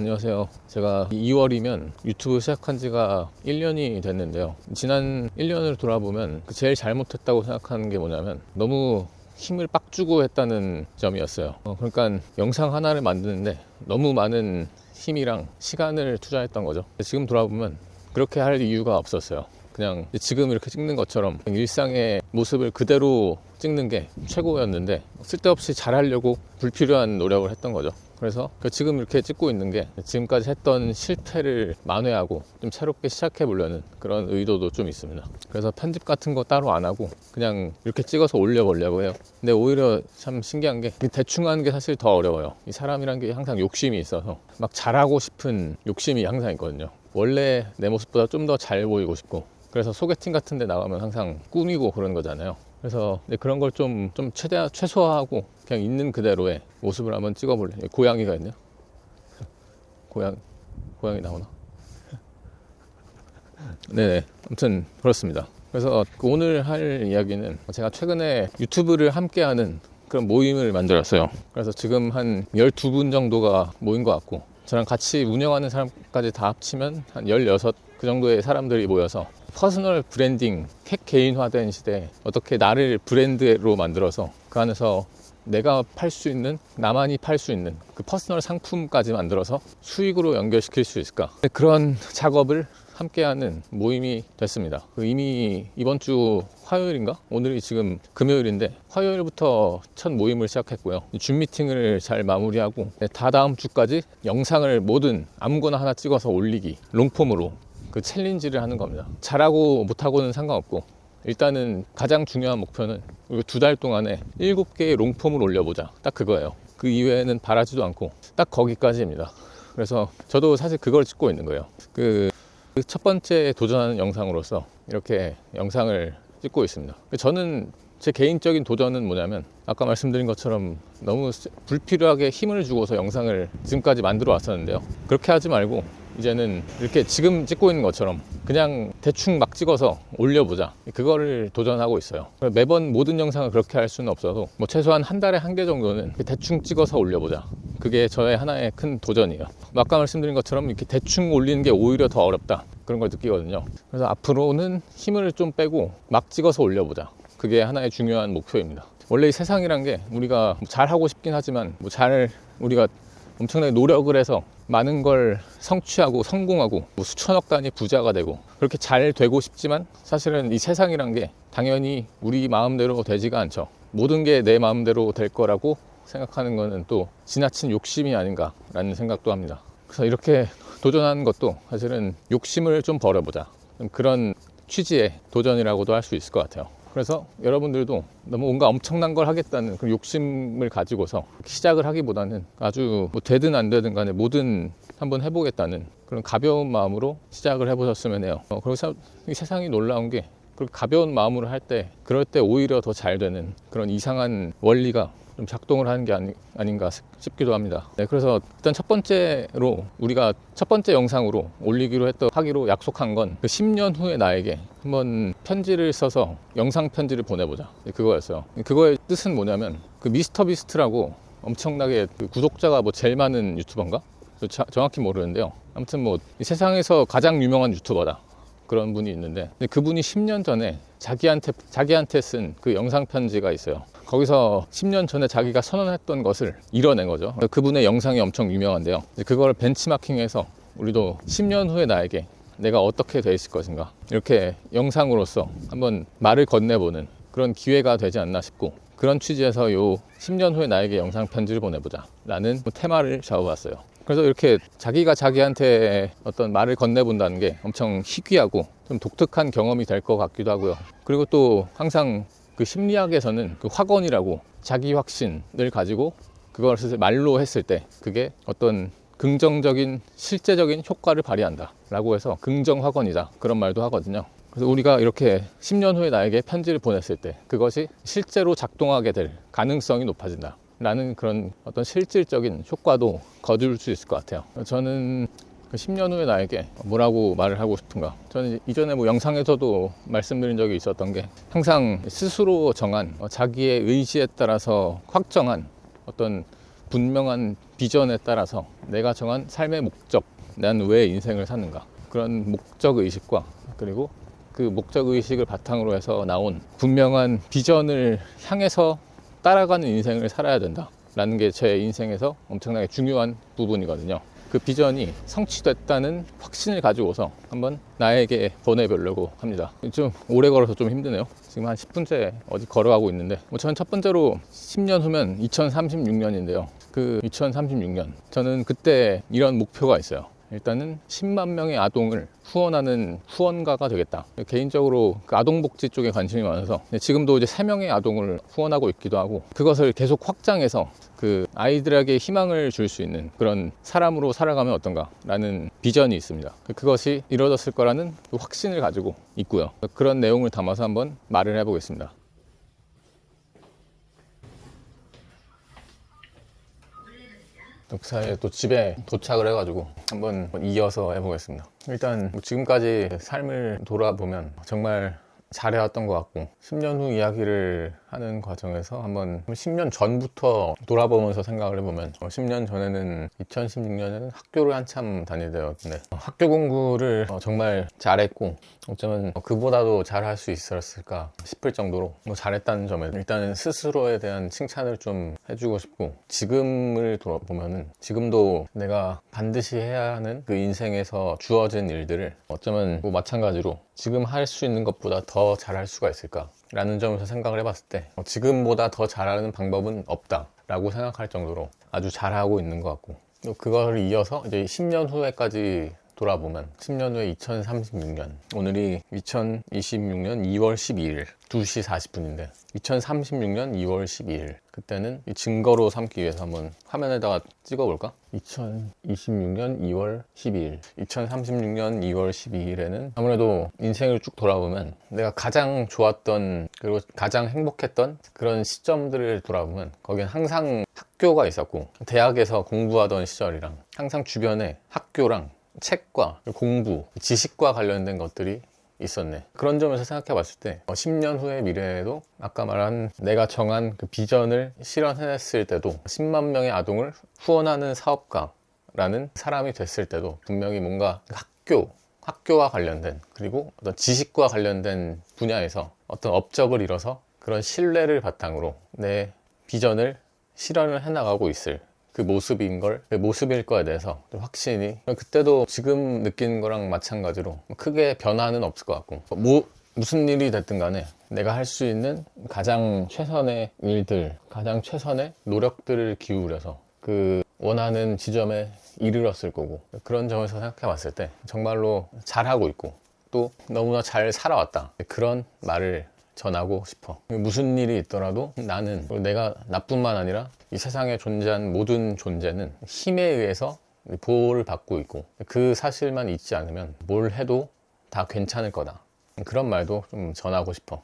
안녕하세요. 제가 2월이면 유튜브 시작한 지가 1년이 됐는데요. 지난 1년을 돌아보면 제일 잘못했다고 생각하는 게 뭐냐면 너무 힘을 빡 주고 했다는 점이었어요. 그러니까 영상 하나를 만드는데 너무 많은 힘이랑 시간을 투자했던 거죠. 지금 돌아보면 그렇게 할 이유가 없었어요. 그냥 지금 이렇게 찍는 것처럼 일상의 모습을 그대로 찍는 게 최고였는데 쓸데없이 잘하려고 불필요한 노력을 했던 거죠. 그래서 지금 이렇게 찍고 있는 게 지금까지 했던 실패를 만회하고 좀 새롭게 시작해 보려는 그런 의도도 좀 있습니다. 그래서 편집 같은 거 따로 안 하고 그냥 이렇게 찍어서 올려보려고 해요. 근데 오히려 참 신기한 게 대충 하는 게 사실 더 어려워요. 이 사람이란 게 항상 욕심이 있어서 막 잘하고 싶은 욕심이 항상 있거든요. 원래 내 모습보다 좀 더 잘 보이고 싶고, 그래서 소개팅 같은 데 나가면 항상 꾸미고 그런 거잖아요. 그래서 그런 걸 좀 최대한 최소화하고 그냥 있는 그대로의 모습을 한번 찍어볼래. 고양이가 있네요. 고양이 나오나? 네네. 아무튼 그렇습니다. 그래서 오늘 할 이야기는 제가 최근에 유튜브를 함께하는 그런 모임을 만들었어요. 그래서 지금 한 12분 정도가 모인 것 같고, 저랑 같이 운영하는 사람까지 다 합치면 한 16, 그 정도의 사람들이 모여서 퍼스널 브랜딩, 핵 개인화된 시대에 어떻게 나를 브랜드로 만들어서 그 안에서 내가 팔 수 있는, 나만이 팔 수 있는 그 퍼스널 상품까지 만들어서 수익으로 연결시킬 수 있을까, 그런 작업을 함께하는 모임이 됐습니다. 이미 이번 주 화요일인가? 오늘이 지금 금요일인데 화요일부터 첫 모임을 시작했고요. 줌 미팅을 잘 마무리하고 다다음 주까지 영상을 뭐든 아무거나 하나 찍어서 올리기, 롱폼으로 그 챌린지를 하는 겁니다. 잘하고 못하고는 상관없고, 일단은 가장 중요한 목표는 2달 동안에 7개의 롱폼을 올려보자, 딱 그거예요. 그 이외에는 바라지도 않고 딱 거기까지입니다. 그래서 저도 사실 그걸 찍고 있는 거예요. 그 첫 번째 도전하는 영상으로서 이렇게 영상을 찍고 있습니다. 저는 제 개인적인 도전은 뭐냐면, 아까 말씀드린 것처럼 너무 불필요하게 힘을 주고서 영상을 지금까지 만들어 왔었는데요. 그렇게 하지 말고 이제는 이렇게 지금 찍고 있는 것처럼 그냥 대충 막 찍어서 올려보자, 그거를 도전하고 있어요. 매번 모든 영상을 그렇게 할 수는 없어도 최소한 한 달에 1개 정도는 대충 찍어서 올려보자, 그게 저의 하나의 큰 도전이에요. 아까 말씀드린 것처럼 이렇게 대충 올리는 게 오히려 더 어렵다, 그런 걸 느끼거든요. 그래서 앞으로는 힘을 좀 빼고 막 찍어서 올려보자, 그게 하나의 중요한 목표입니다. 원래 이 세상이란 게 우리가 잘하고 싶긴 하지만 우리가 엄청나게 노력을 해서 많은 걸 성취하고 성공하고 수천억 단위 부자가 되고 그렇게 잘 되고 싶지만, 사실은 이 세상이란 게 당연히 우리 마음대로 되지가 않죠. 모든 게 내 마음대로 될 거라고 생각하는 거는 또 지나친 욕심이 아닌가라는 생각도 합니다. 그래서 이렇게 도전하는 것도 사실은 욕심을 좀 버려보자, 그런 취지의 도전이라고도 할 수 있을 것 같아요. 그래서 여러분들도 너무 뭔가 엄청난 걸 하겠다는 그런 욕심을 가지고서 시작을 하기보다는 아주 되든 안 되든 간에 뭐든 한번 해보겠다는 그런 가벼운 마음으로 시작을 해보셨으면 해요. 그리고 이 세상이 놀라운 게, 그렇게 가벼운 마음으로 할 때, 그럴 때 오히려 더 잘 되는 그런 이상한 원리가 좀 작동을 하는 게 아닌가 싶기도 합니다. 그래서 일단 우리가 첫 번째 영상으로 하기로 약속한 건 그 10년 후에 나에게 한번 편지를 써서 영상 편지를 보내보자, 그거였어요. 그거의 뜻은 뭐냐면, 그 미스터 비스트라고 엄청나게 그 구독자가 제일 많은 유튜버인가? 정확히 모르는데요. 아무튼 이 세상에서 가장 유명한 유튜버다, 그런 분이 있는데, 그분이 10년 전에 자기한테 쓴 그 영상 편지가 있어요. 거기서 10년 전에 자기가 선언했던 것을 이뤄낸 거죠. 그분의 영상이 엄청 유명한데요. 그걸 벤치마킹해서 우리도 10년 후에 나에게 내가 어떻게 돼 있을 것인가, 이렇게 영상으로서 한번 말을 건네보는 그런 기회가 되지 않나 싶고, 그런 취지에서 요 10년 후에 나에게 영상 편지를 보내보자 라는 테마를 잡아봤어요. 그래서 이렇게 자기가 자기한테 어떤 말을 건네본다는 게 엄청 희귀하고 좀 독특한 경험이 될 것 같기도 하고요. 그리고 또 항상 그 심리학에서는 그 확언이라고, 자기 확신을 가지고 그것을 말로 했을 때 그게 어떤 긍정적인 실제적인 효과를 발휘한다 라고 해서 긍정 확언이다, 그런 말도 하거든요. 그래서 우리가 이렇게 10년 후에 나에게 편지를 보냈을 때 그것이 실제로 작동하게 될 가능성이 높아진다 라는 그런 어떤 실질적인 효과도 거둘 수 있을 것 같아요. 저는 그 10년 후에 나에게 뭐라고 말을 하고 싶은가, 저는 이전에 영상에서도 말씀드린 적이 있었던 게, 항상 스스로 정한 자기의 의지에 따라서 확정한 어떤 분명한 비전에 따라서 내가 정한 삶의 목적, 난 왜 인생을 사는가, 그런 목적 의식과 그리고 그 목적 의식을 바탕으로 해서 나온 분명한 비전을 향해서 따라가는 인생을 살아야 된다 라는 게 제 인생에서 엄청나게 중요한 부분이거든요. 그 비전이 성취됐다는 확신을 가지고서 한번 나에게 보내보려고 합니다. 좀 오래 걸어서 좀 힘드네요. 지금 한 10분째 어디 걸어가고 있는데, 저는 첫 번째로 10년 후면 2036년인데요. 그 2036년, 저는 그때 이런 목표가 있어요. 일단은 10만 명의 아동을 후원하는 후원가가 되겠다. 개인적으로 그 아동복지 쪽에 관심이 많아서 지금도 이제 3명의 아동을 후원하고 있기도 하고, 그것을 계속 확장해서 그 아이들에게 희망을 줄 수 있는 그런 사람으로 살아가면 어떤가 라는 비전이 있습니다. 그것이 이루어졌을 거라는 그 확신을 가지고 있고요. 그런 내용을 담아서 한번 말을 해보겠습니다. 그 사이에 또 집에 도착을 해가지고 한번 이어서 해보겠습니다. 일단 지금까지 삶을 돌아보면 정말 잘해왔던 것 같고, 10년 후 이야기를 하는 과정에서 한번 10년 전부터 돌아보면서 생각을 해보면 10년 전에는 2016년에는 학교를 한참 다닐 때였는데 학교 공부를 정말 잘했고, 어쩌면 그보다도 잘할 수 있었을까 싶을 정도로 잘했다는 점에 일단은 스스로에 대한 칭찬을 좀 해주고 싶고, 지금을 돌아보면은 지금도 내가 반드시 해야 하는 그 인생에서 주어진 일들을 어쩌면 마찬가지로 지금 할 수 있는 것보다 더 잘할 수가 있을까 라는 점에서 생각을 해봤을 때 지금보다 더 잘하는 방법은 없다 라고 생각할 정도로 아주 잘하고 있는 것 같고, 또 그걸 이어서 이제 10년 후에까지 돌아보면 10년 후에 2036년, 오늘이 2026년 2월 12일 2시 40분인데 2036년 2월 12일, 그때는 이 증거로 삼기 위해서 한번 화면에다가 찍어볼까? 2026년 2월 12일 2036년 2월 12일에는 아무래도 인생을 쭉 돌아보면 내가 가장 좋았던 그리고 가장 행복했던 그런 시점들을 돌아보면 거기엔 항상 학교가 있었고, 대학에서 공부하던 시절이랑 항상 주변에 학교랑 책과 공부, 지식과 관련된 것들이 있었네. 그런 점에서 생각해 봤을 때 10년 후의 미래에도 아까 말한 내가 정한 그 비전을 실현해냈을 때도 10만 명의 아동을 후원하는 사업가라는 사람이 됐을 때도 분명히 뭔가 학교와 관련된 그리고 어떤 지식과 관련된 분야에서 어떤 업적을 이뤄서 그런 신뢰를 바탕으로 내 비전을 실현을 해나가고 있을 그 모습일 거에 대해서 좀 확신이, 그때도 지금 느끼는 거랑 마찬가지로 크게 변화는 없을 것 같고, 무슨 일이 됐든 간에 내가 할 수 있는 가장 최선의 일들, 가장 최선의 노력들을 기울여서 그 원하는 지점에 이르렀을 거고, 그런 점에서 생각해 봤을 때 정말로 잘하고 있고 또 너무나 잘 살아왔다, 그런 말을 전하고 싶어. 무슨 일이 있더라도 나는, 내가 나뿐만 아니라 이 세상에 존재한 모든 존재는 힘에 의해서 보호를 받고 있고, 그 사실만 잊지 않으면 뭘 해도 다 괜찮을 거다, 그런 말도 좀 전하고 싶어.